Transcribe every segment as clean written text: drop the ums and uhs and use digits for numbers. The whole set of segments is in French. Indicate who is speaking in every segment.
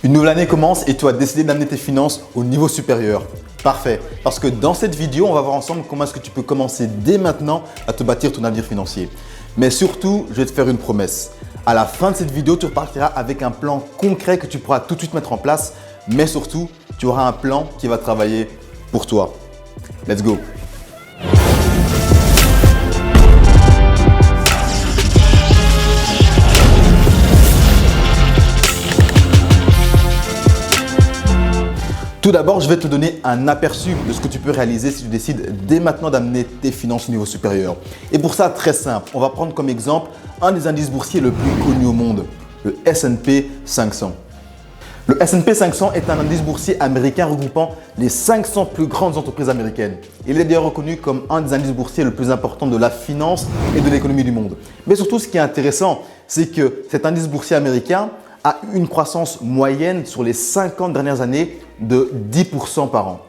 Speaker 1: Une nouvelle année commence et tu as décidé d'amener tes finances au niveau supérieur. Parfait, parce que dans cette vidéo, on va voir ensemble comment est-ce que tu peux commencer dès maintenant à te bâtir ton avenir financier. Mais surtout, je vais te faire une promesse. À la fin de cette vidéo, tu repartiras avec un plan concret que tu pourras tout de suite mettre en place. Mais surtout, tu auras un plan qui va travailler pour toi. Let's go! Tout d'abord, je vais te donner un aperçu de ce que tu peux réaliser si tu décides dès maintenant d'amener tes finances au niveau supérieur. Et pour ça, très simple, on va prendre comme exemple un des indices boursiers le plus connu au monde, le S&P 500. Le S&P 500 est un indice boursier américain regroupant les 500 plus grandes entreprises américaines. Il est d'ailleurs reconnu comme un des indices boursiers le plus important de la finance et de l'économie du monde. Mais surtout, ce qui est intéressant, c'est que cet indice boursier américain a eu une croissance moyenne sur les 50 dernières années de 10% par an.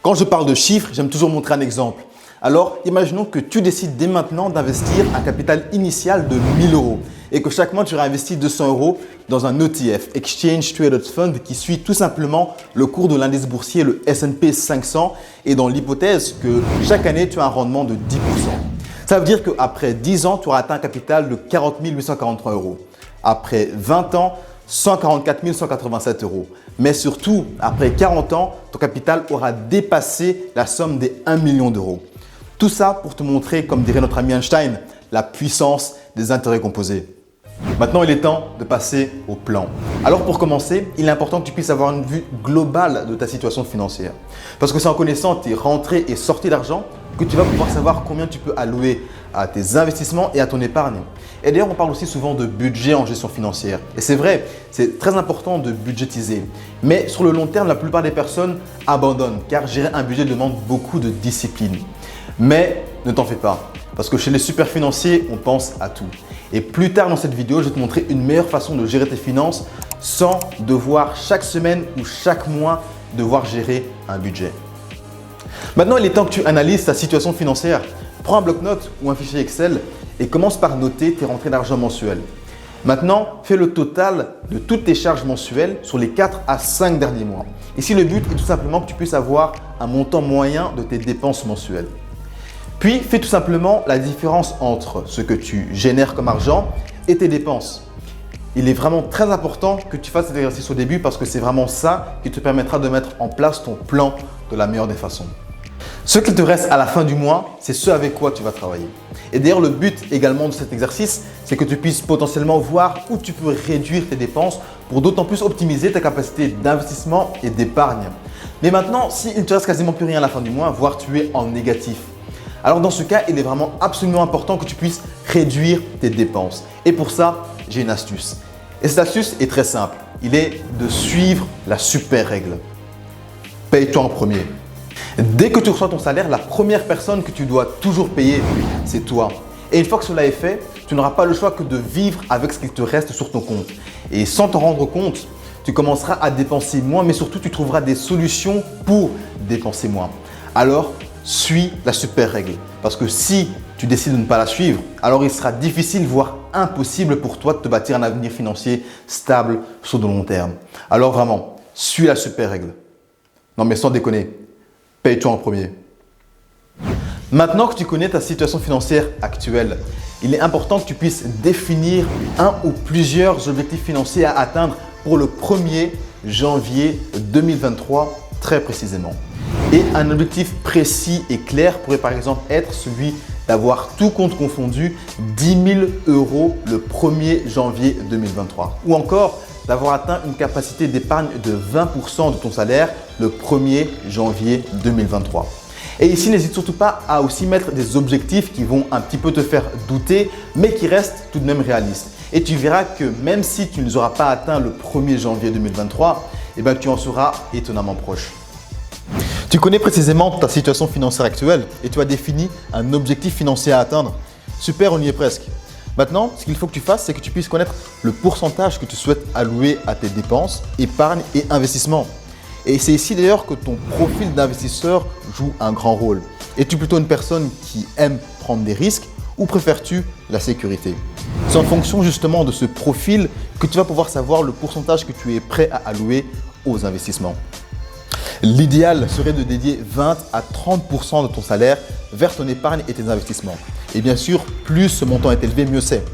Speaker 1: Quand je parle de chiffres, j'aime toujours montrer un exemple. Alors, imaginons que tu décides dès maintenant d'investir un capital initial de 1000 € et que chaque mois, tu réinvestis 200 € dans un ETF, Exchange Traded Fund, qui suit tout simplement le cours de l'indice boursier, le S&P 500, et dans l'hypothèse que chaque année, tu as un rendement de 10%. Ça veut dire qu'après 10 ans, tu auras atteint un capital de 40 843 €. Après 20 ans, 144 187 €. Mais surtout, après 40 ans, ton capital aura dépassé la somme des 1 million d'euros. Tout ça pour te montrer, comme dirait notre ami Einstein, la puissance des intérêts composés. Maintenant, il est temps de passer au plan. Alors pour commencer, il est important que tu puisses avoir une vue globale de ta situation financière. Parce que c'est en connaissant tes rentrées et sorties d'argent que tu vas pouvoir savoir combien tu peux allouer à tes investissements et à ton épargne. Et d'ailleurs, on parle aussi souvent de budget en gestion financière. Et c'est vrai, c'est très important de budgétiser. Mais sur le long terme, la plupart des personnes abandonnent car gérer un budget demande beaucoup de discipline. Mais ne t'en fais pas, parce que chez les super financiers, on pense à tout. Et plus tard dans cette vidéo, je vais te montrer une meilleure façon de gérer tes finances sans devoir chaque semaine ou chaque mois devoir gérer un budget. Maintenant, il est temps que tu analyses ta situation financière. Prends un bloc-notes ou un fichier Excel et commence par noter tes rentrées d'argent mensuelles. Maintenant, fais le total de toutes tes charges mensuelles sur les 4 à 5 derniers mois. Ici, le but est tout simplement que tu puisses avoir un montant moyen de tes dépenses mensuelles. Puis, fais tout simplement la différence entre ce que tu génères comme argent et tes dépenses. Il est vraiment très important que tu fasses cet exercice au début parce que c'est vraiment ça qui te permettra de mettre en place ton plan de la meilleure des façons. Ce qu'il te reste à la fin du mois, c'est ce avec quoi tu vas travailler. Et d'ailleurs, le but également de cet exercice, c'est que tu puisses potentiellement voir où tu peux réduire tes dépenses pour d'autant plus optimiser ta capacité d'investissement et d'épargne. Mais maintenant, s'il ne te reste quasiment plus rien à la fin du mois, voire tu es en négatif, alors dans ce cas, il est vraiment absolument important que tu puisses réduire tes dépenses. Et pour ça, j'ai une astuce. Et cette astuce est très simple. Il est de suivre la super règle. Paye-toi en premier. Dès que tu reçois ton salaire, la première personne que tu dois toujours payer, c'est toi. Et une fois que cela est fait, tu n'auras pas le choix que de vivre avec ce qu'il te reste sur ton compte. Et sans t'en rendre compte, tu commenceras à dépenser moins, mais surtout tu trouveras des solutions pour dépenser moins. Alors, suis la super règle. Parce que si tu décides de ne pas la suivre, alors il sera difficile, voire impossible pour toi de te bâtir un avenir financier stable sur le long terme. Alors vraiment, suis la super règle. Non mais sans déconner, paye-toi en premier. Maintenant que tu connais ta situation financière actuelle, il est important que tu puisses définir un ou plusieurs objectifs financiers à atteindre pour le 1er janvier 2023 très précisément. Et un objectif précis et clair pourrait par exemple être celui d'avoir tout compte confondu 10 000 € le 1er janvier 2023. Ou encore d'avoir atteint une capacité d'épargne de 20% de ton salaire le 1er janvier 2023. Et ici, n'hésite surtout pas à aussi mettre des objectifs qui vont un petit peu te faire douter, mais qui restent tout de même réalistes. Et tu verras que même si tu ne les auras pas atteints le 1er janvier 2023, tu en seras étonnamment proche. Tu connais précisément ta situation financière actuelle et tu as défini un objectif financier à atteindre. Super, on y est presque. Maintenant, ce qu'il faut que tu fasses, c'est que tu puisses connaître le pourcentage que tu souhaites allouer à tes dépenses, épargne et investissements. Et c'est ici d'ailleurs que ton profil d'investisseur joue un grand rôle. Es-tu plutôt une personne qui aime prendre des risques ou préfères-tu la sécurité? C'est en fonction justement de ce profil que tu vas pouvoir savoir le pourcentage que tu es prêt à allouer aux investissements. L'idéal serait de dédier 20 à 30% de ton salaire vers ton épargne et tes investissements. Et bien sûr, plus ce montant est élevé, mieux c'est.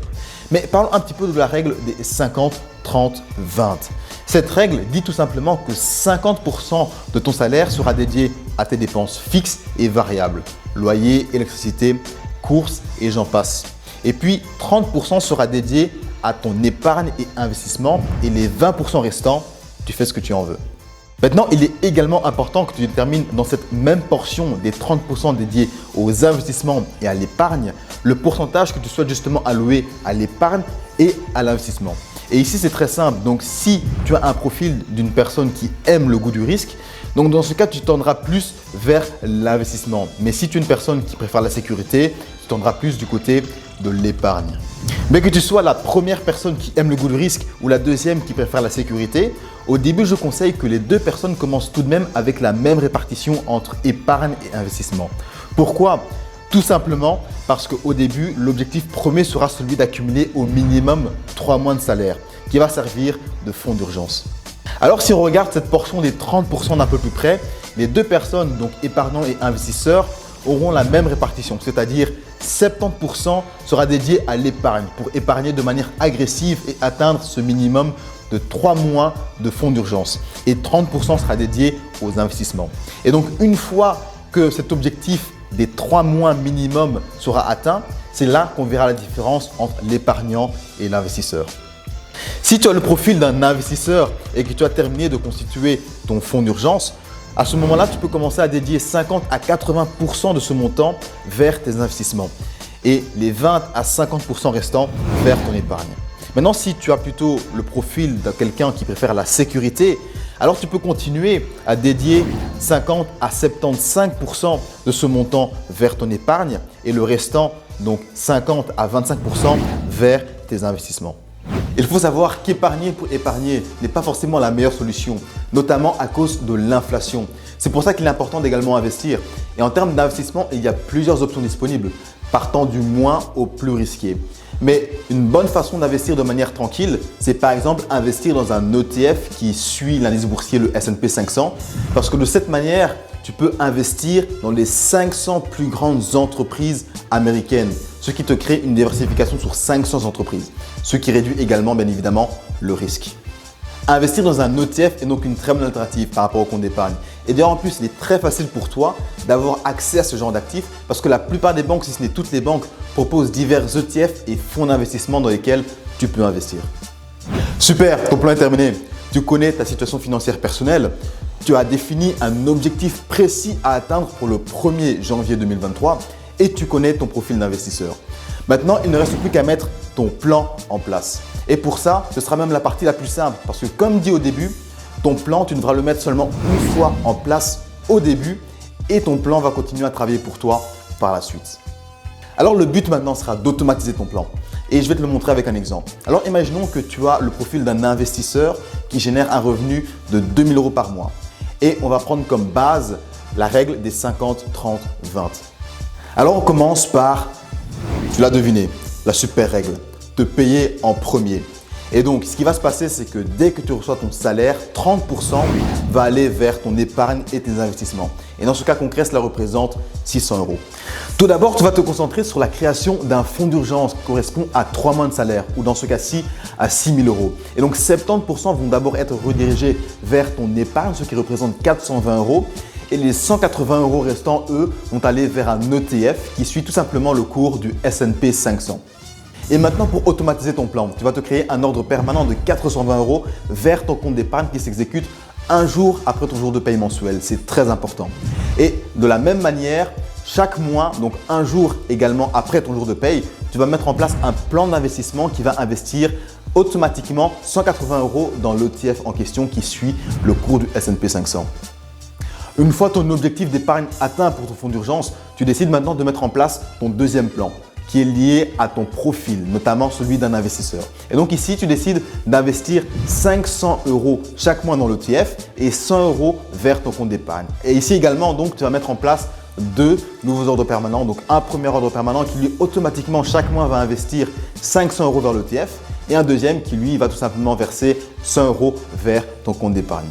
Speaker 1: Mais parlons un petit peu de la règle des 50, 30, 20. Cette règle dit tout simplement que 50% de ton salaire sera dédié à tes dépenses fixes et variables. Loyer, électricité, courses et j'en passe. Et puis 30% sera dédié à ton épargne et investissement et les 20% restants, tu fais ce que tu en veux. Maintenant, il est également important que tu détermines dans cette même portion des 30% dédiés aux investissements et à l'épargne, le pourcentage que tu souhaites justement allouer à l'épargne et à l'investissement. Et ici, c'est très simple. Donc, si tu as un profil d'une personne qui aime le goût du risque, donc dans ce cas, tu tendras plus vers l'investissement. Mais si tu es une personne qui préfère la sécurité, tu tendras plus du côté de l'épargne. Mais que tu sois la première personne qui aime le goût du risque ou la deuxième qui préfère la sécurité, au début, je conseille que les deux personnes commencent tout de même avec la même répartition entre épargne et investissement. Pourquoi ? Tout simplement parce qu'au début, l'objectif premier sera celui d'accumuler au minimum 3 mois de salaire qui va servir de fonds d'urgence. Alors si on regarde cette portion des 30% d'un peu plus près, les deux personnes, donc épargnants et investisseurs, auront la même répartition, c'est-à-dire 70% sera dédié à l'épargne pour épargner de manière agressive et atteindre ce minimum de 3 mois de fonds d'urgence et 30% sera dédié aux investissements. Et donc une fois que cet objectif des 3 mois minimum sera atteint, c'est là qu'on verra la différence entre l'épargnant et l'investisseur. Si tu as le profil d'un investisseur et que tu as terminé de constituer ton fonds d'urgence, à ce moment-là, tu peux commencer à dédier 50 à 80% de ce montant vers tes investissements et les 20 à 50% restants vers ton épargne. Maintenant, si tu as plutôt le profil de quelqu'un qui préfère la sécurité, alors tu peux continuer à dédier 50 à 75% de ce montant vers ton épargne et le restant, donc 50 à 25% vers tes investissements. Il faut savoir qu'épargner pour épargner n'est pas forcément la meilleure solution, notamment à cause de l'inflation. C'est pour ça qu'il est important d'également investir. Et en termes d'investissement, il y a plusieurs options disponibles, partant du moins au plus risqué. Mais une bonne façon d'investir de manière tranquille, c'est par exemple investir dans un ETF qui suit l'indice boursier, le S&P 500, parce que de cette manière, tu peux investir dans les 500 plus grandes entreprises américaines, ce qui te crée une diversification sur 500 entreprises, ce qui réduit également bien évidemment le risque. Investir dans un ETF est donc une très bonne alternative par rapport au compte d'épargne. Et d'ailleurs en plus, il est très facile pour toi d'avoir accès à ce genre d'actifs parce que la plupart des banques, si ce n'est toutes les banques, proposent divers ETF et fonds d'investissement dans lesquels tu peux investir. Super, ton plan est terminé. Tu connais ta situation financière personnelle. Tu as défini un objectif précis à atteindre pour le 1er janvier 2023 et tu connais ton profil d'investisseur. Maintenant, il ne reste plus qu'à mettre ton plan en place. Et pour ça, ce sera même la partie la plus simple parce que comme dit au début, ton plan, tu devras le mettre seulement une fois en place au début et ton plan va continuer à travailler pour toi par la suite. Alors le but maintenant sera d'automatiser ton plan et je vais te le montrer avec un exemple. Alors imaginons que tu as le profil d'un investisseur qui génère un revenu de 2 000 € par mois et on va prendre comme base la règle des 50, 30, 20. Alors on commence par, tu l'as deviné, la super règle, te payer en premier. Et donc, ce qui va se passer, c'est que dès que tu reçois ton salaire, 30% va aller vers ton épargne et tes investissements. Et dans ce cas concret, cela représente 600 €. Tout d'abord, tu vas te concentrer sur la création d'un fonds d'urgence qui correspond à 3 mois de salaire ou dans ce cas-ci, à 6 000 €. Et donc, 70% vont d'abord être redirigés vers ton épargne, ce qui représente 420 €. Et les 180 € restants, eux, vont aller vers un ETF qui suit tout simplement le cours du S&P 500. Et maintenant, pour automatiser ton plan, tu vas te créer un ordre permanent de 420 € vers ton compte d'épargne qui s'exécute un jour après ton jour de paye mensuel. C'est très important. Et de la même manière, chaque mois, donc un jour également après ton jour de paye, tu vas mettre en place un plan d'investissement qui va investir automatiquement 180 € dans l'ETF en question qui suit le cours du S&P 500. Une fois ton objectif d'épargne atteint pour ton fonds d'urgence, tu décides maintenant de mettre en place ton deuxième plan qui est lié à ton profil, notamment celui d'un investisseur. Et donc ici, tu décides d'investir 500 € chaque mois dans l'ETF et 100 € vers ton compte d'épargne. Et ici également, donc, tu vas mettre en place 2 nouveaux ordres permanents. Donc un premier ordre permanent qui lui automatiquement chaque mois va investir 500 € vers l'ETF et un deuxième qui lui va tout simplement verser 100 € vers ton compte d'épargne.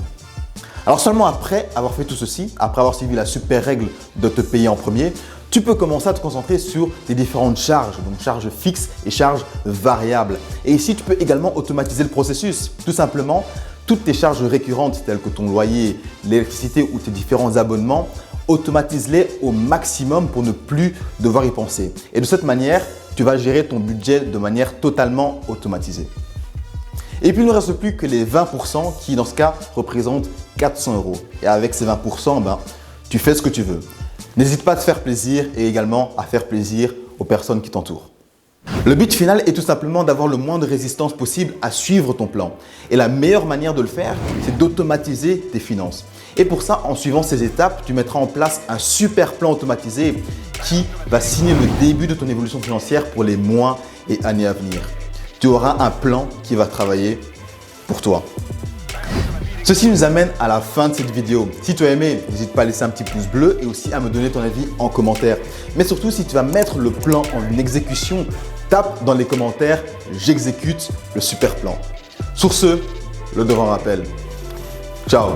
Speaker 1: Alors seulement après avoir fait tout ceci, après avoir suivi la super règle de te payer en premier, tu peux commencer à te concentrer sur tes différentes charges, donc charges fixes et charges variables. Et ici, tu peux également automatiser le processus. Tout simplement, toutes tes charges récurrentes telles que ton loyer, l'électricité ou tes différents abonnements, automatise-les au maximum pour ne plus devoir y penser. Et de cette manière, tu vas gérer ton budget de manière totalement automatisée. Et puis, il ne reste plus que les 20% qui, dans ce cas, représentent 400 €. Et avec ces 20%, tu fais ce que tu veux. N'hésite pas à te faire plaisir et également à faire plaisir aux personnes qui t'entourent. Le but final est tout simplement d'avoir le moins de résistance possible à suivre ton plan. Et la meilleure manière de le faire, c'est d'automatiser tes finances. Et pour ça, en suivant ces étapes, tu mettras en place un super plan automatisé qui va signer le début de ton évolution financière pour les mois et années à venir. Tu auras un plan qui va travailler pour toi. Ceci nous amène à la fin de cette vidéo. Si tu as aimé, n'hésite pas à laisser un petit pouce bleu et aussi à me donner ton avis en commentaire. Mais surtout, si tu vas mettre le plan en exécution, tape dans les commentaires « J'exécute le super plan ». Sur ce, le devant rappel. Ciao.